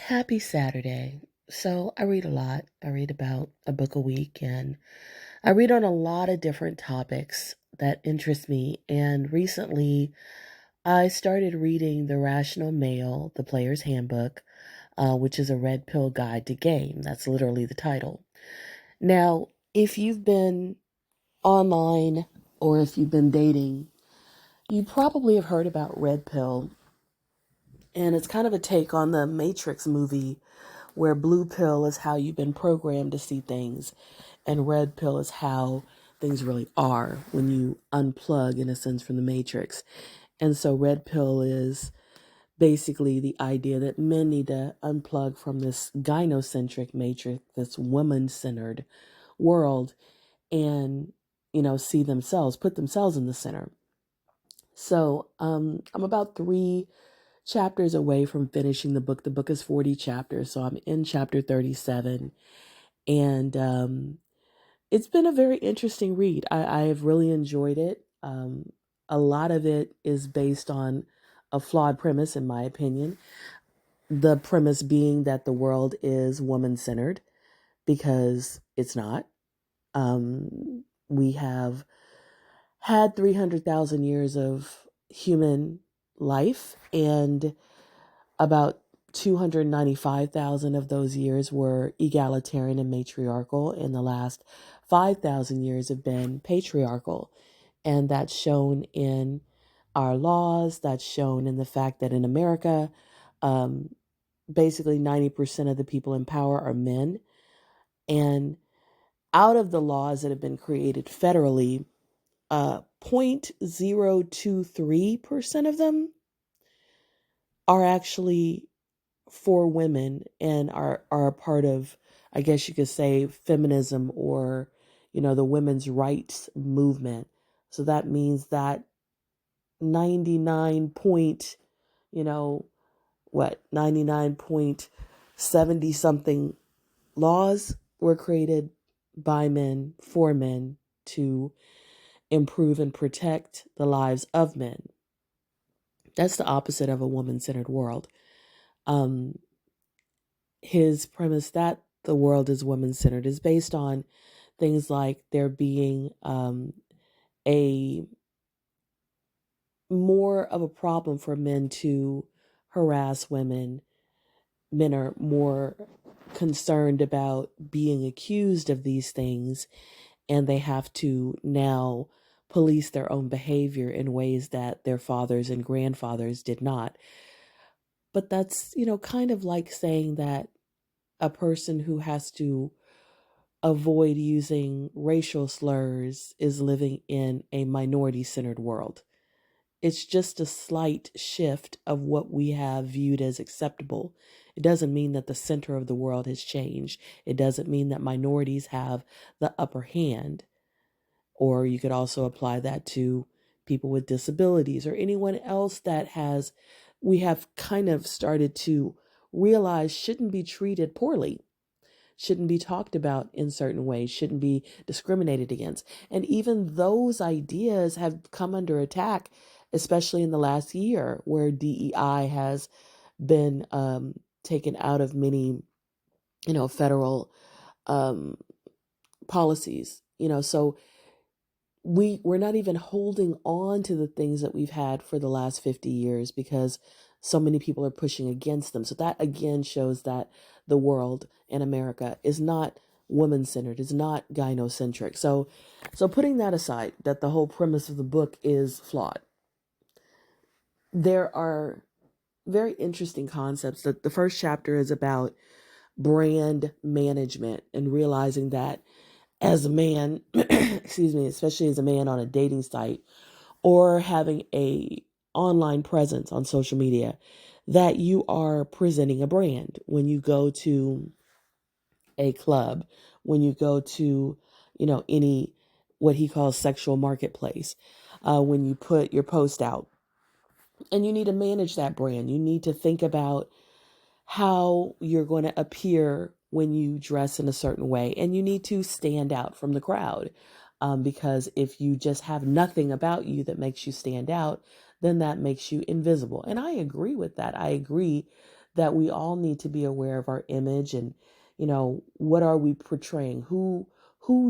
Happy Saturday. So, I read a lot. I read about a book a week, and I read on a lot of different topics that interest me. And recently, I started reading The Rational Male, The Player's Handbook, which is a red pill guide to game. That's literally the title. Now, if you've been online or if you've been dating, you probably have heard about red pill. And it's kind of a take on the Matrix movie where blue pill is how you've been programmed to see things, and red pill is how things really are when you unplug, in a sense, from the Matrix. And so, red pill is basically the idea that men need to unplug from this gynocentric matrix, this woman centered world, and, see themselves, put themselves in the center. So, I'm about 3 chapters away from finishing the book. The book is 40 chapters, so I'm in chapter 37. And it's been a very interesting read. I have really enjoyed it. A lot of it is based on a flawed premise, in my opinion. The premise being that the world is woman centered, because it's not. We have had 300,000 years of human life, and about 295,000 of those years were egalitarian and matriarchal, and the last 5,000 years have been patriarchal. And that's shown in our laws, that's shown in the fact that in America, um, basically 90% of the people in power are men. And out of the laws that have been created federally, 0.023% of them are actually for women and are a part of, I guess you could say, feminism, or the women's rights movement. So that means that 99 point, you know what 99.70 something laws were created by men for men to improve and protect the lives of men. That's the opposite of a woman-centered world. um his premise that the world is woman centered is based on things like there being a more of a problem for men to harass women. Men are more concerned about being accused of these things, and they have to now police their own behavior in ways that their fathers and grandfathers did not. But that's, kind of like saying that a person who has to avoid using racial slurs is living in a minority centered world. It's just a slight shift of what we have viewed as acceptable. It doesn't mean that the center of the world has changed. It doesn't mean that minorities have the upper hand. Or you could also apply that to people with disabilities or anyone else that we have kind of started to realize shouldn't be treated poorly, shouldn't be talked about in certain ways, shouldn't be discriminated against. And even those ideas have come under attack, especially in the last year, where DEI has been taken out of many, federal um, policies. So we're not even holding on to the things that we've had for the last 50 years because so many people are pushing against them. So that again shows that the world in America is not woman centered, is not gynocentric. So putting that aside, that the whole premise of the book is flawed. There are very interesting concepts. That the first chapter is about brand management and realizing that as a man, excuse me, especially as a man on a dating site or having a online presence on social media, that you are presenting a brand when you go to a club, when you go to, any, what he calls sexual marketplace, when you put your post out. And you need to manage that brand. You need to think about how you're going to appear when you dress in a certain way. And you need to stand out from the crowd. Because if you just have nothing about you that makes you stand out, then that makes you invisible. And I agree with that. I agree that we all need to be aware of our image and, what are we portraying? Who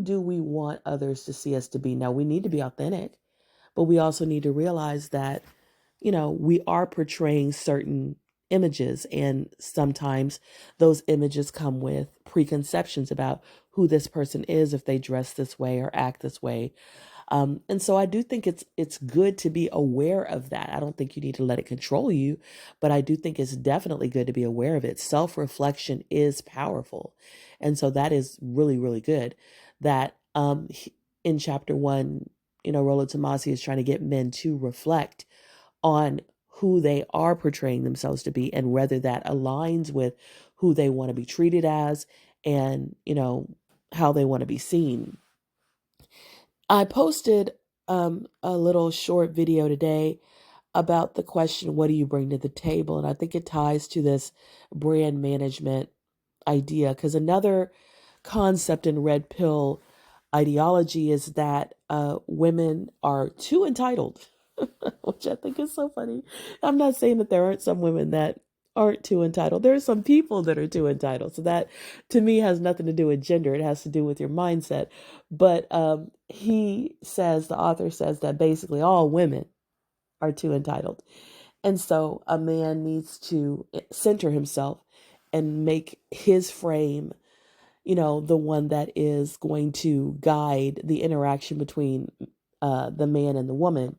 do we want others to see us to be? Now, we need to be authentic, but we also need to realize that, we are portraying certain images, and sometimes those images come with preconceptions about who this person is if they dress this way or act this way. And so I do think it's good to be aware of that. I don't think you need to let it control you, but I do think it's definitely good to be aware of it. Self-reflection is powerful. And so that is really, really good. That in chapter 1, Rollo Tomasi is trying to get men to reflect on who they are portraying themselves to be and whether that aligns with who they want to be treated as and, how they want to be seen. I posted a little short video today about the question, what do you bring to the table? And I think it ties to this brand management idea, because another concept in red pill ideology is that women are too entitled, which I think is so funny. I'm not saying that there aren't some women that aren't too entitled. There are some people that are too entitled. So that to me has nothing to do with gender. It has to do with your mindset. But the author says that basically all women are too entitled. And so a man needs to center himself and make his frame, the one that is going to guide the interaction between the man and the woman.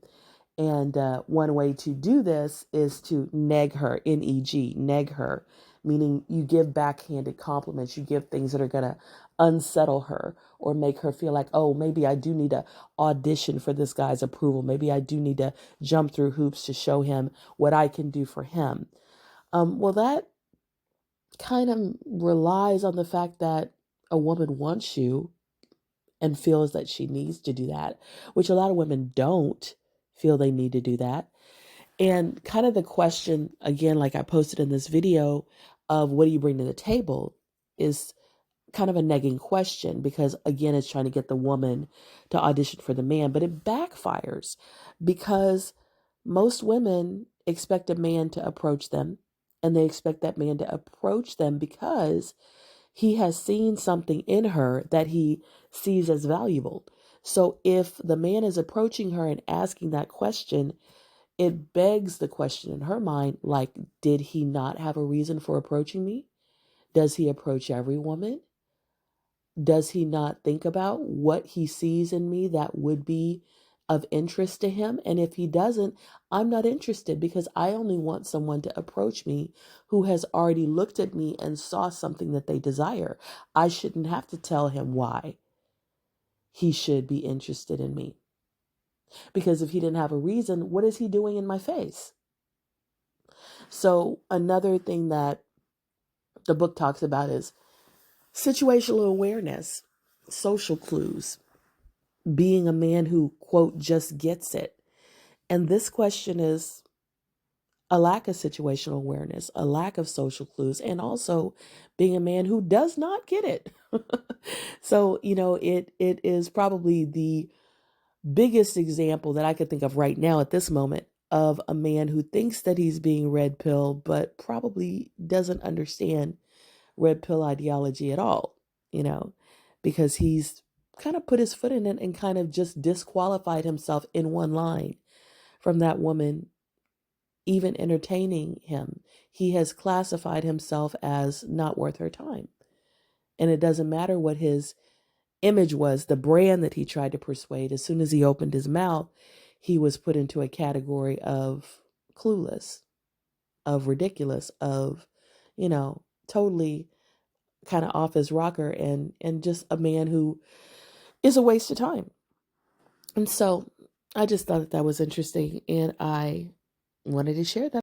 And one way to do this is to neg her, N-E-G, neg her, meaning you give backhanded compliments. You give things that are going to unsettle her or make her feel like, oh, maybe I do need to audition for this guy's approval. Maybe I do need to jump through hoops to show him what I can do for him. Well, that kind of relies on the fact that a woman wants you and feels that she needs to do that, which a lot of women don't feel they need to do that. And kind of the question, again, like I posted in this video, of what do you bring to the table is kind of a negging question, because again, it's trying to get the woman to audition for the man, but it backfires because most women expect a man to approach them, and they expect that man to approach them because he has seen something in her that he sees as valuable. So if the man is approaching her and asking that question, it begs the question in her mind, like, did he not have a reason for approaching me? Does he approach every woman? Does he not think about what he sees in me that would be of interest to him? And if he doesn't, I'm not interested, because I only want someone to approach me who has already looked at me and saw something that they desire. I shouldn't have to tell him why he should be interested in me. Because if he didn't have a reason, what is he doing in my face? So another thing that the book talks about is situational awareness, social clues, being a man who, quote, just gets it. And this question is a lack of situational awareness, a lack of social clues, and also being a man who does not get it. So, it is probably the biggest example that I could think of right now at this moment of a man who thinks that he's being red pill, but probably doesn't understand red pill ideology at all, because he's kind of put his foot in it and kind of just disqualified himself in one line from that woman even entertaining him. He has classified himself as not worth her time. And it doesn't matter what his image was, the brand that he tried to persuade. As soon as he opened his mouth, he was put into a category of clueless, of ridiculous, of, totally kind of off his rocker, and just a man who is a waste of time. And so I just thought that was interesting, and I wanted to share that.